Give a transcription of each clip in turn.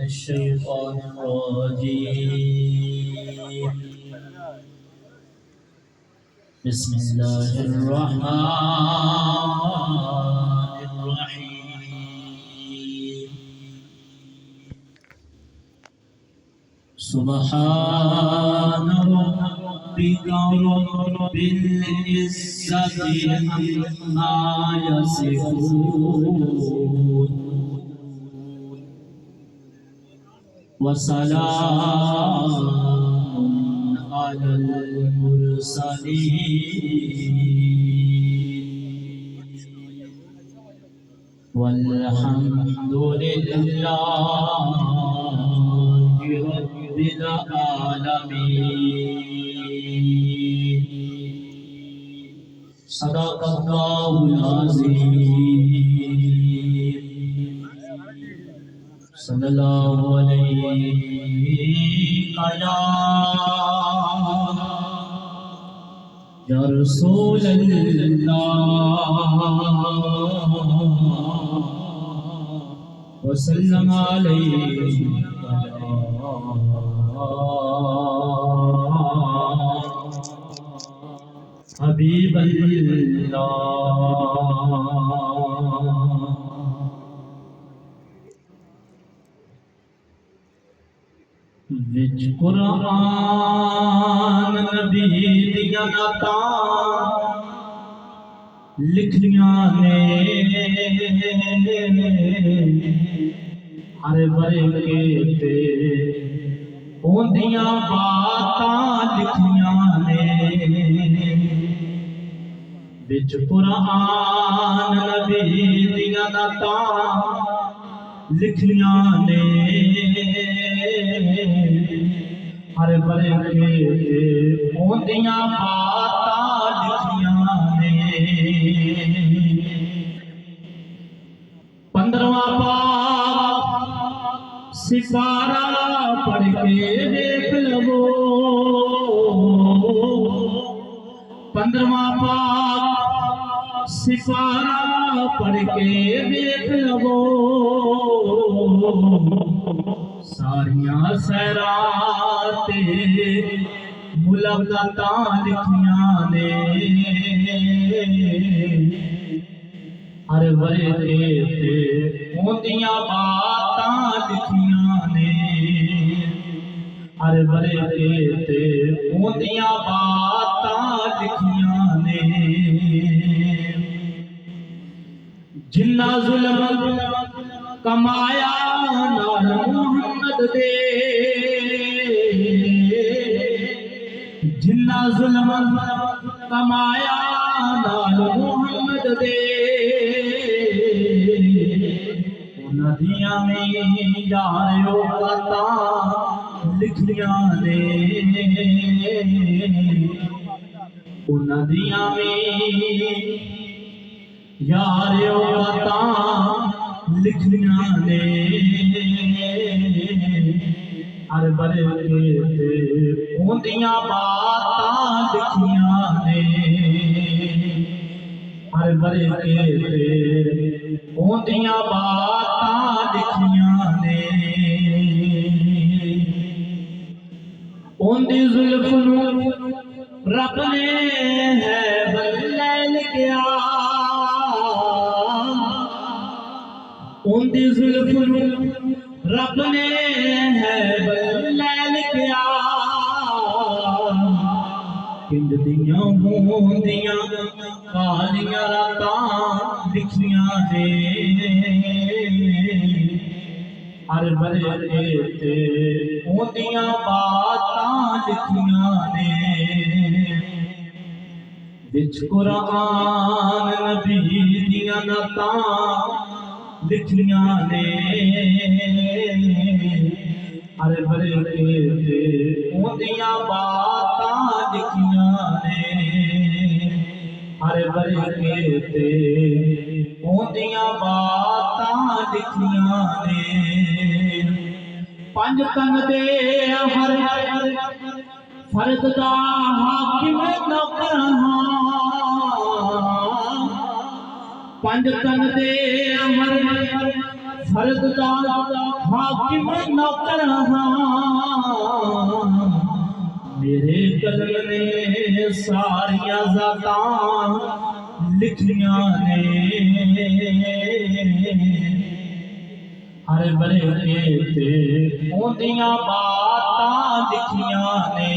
الشيطان الرجيم. بسم الله الرحمن الرحيم. سبحان ربك رب العزة عما يصفون وسلام على المرسلين والحمد لله رب العالمين. صدق الله العظيم. सल्लल्लाहु अलैहि या रसूल अल्लाह वसल्लम अलैहि हबीब अल्लाह। विच कुरान नबी दियां नातां लिखियां ने हर बरके ते ओंदियां बातां लिखियां ने। विच कुरान नबी दियां नातां लिखियां ने हर बरके ते ओंदियां बातां लिखियां ने। 15वां पाक सिपारा पढ़ के देख लवो। 15वां पाक सिपारा पढ़ के देख लवो। सारियां सैराते मुलाकातां लिखियां ने हर बरके ते ओंदियां बातां लिखियां ने। हर बरके ते ओंदियां बातां लिखियां ने। जिन्ना जुल्म कमाया नाल मुहम्मद दे, जिन्ना जुल्म कमाया नाल मुहम्मद दे। उन्हां दियां में यारो बातां लिखियां ने। उन्हां दियां में यारो बातां लिखियां ने हर बरके ते ओंदियां बातां लिखियां ने। हर बरके ते ओंदियां बातां लिखियां ने। ओंदी जुल्फ नूं रब ने है बल्ले लिखिया। ओंदी जुल्फ नूं रब ने है बल्ले लिखिया। किंज दियां होंदियां कालियां रातां लिखियां ने हर बरके ते ओंदियां बातां लिखियां ने। विच कुरान नबी दियां नातां लिखियां ने हर बरके ते ओंदियां बातां लिखियां ने। हर बरके ते ओंदियां बातां लिखियां ने। पंज तन दे हर फर्द दा हाकिम नौकर हां। पंज तन दे हर फर्द दा हाकिम नौकर हाँ मेरे कलम ने सारिया ज़ातां लिखियां ने हर बरे ते ओंदियां बातां लिखियां ने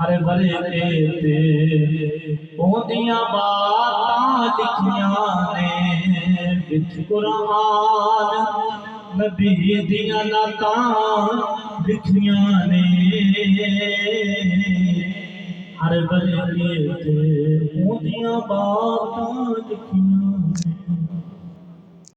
हर बरे ते ओंदियां बातां लिखियां ने विच कुरान नबी दियां नातां लिखियां ने हर बरे ते ओंदियां बातां लिखियां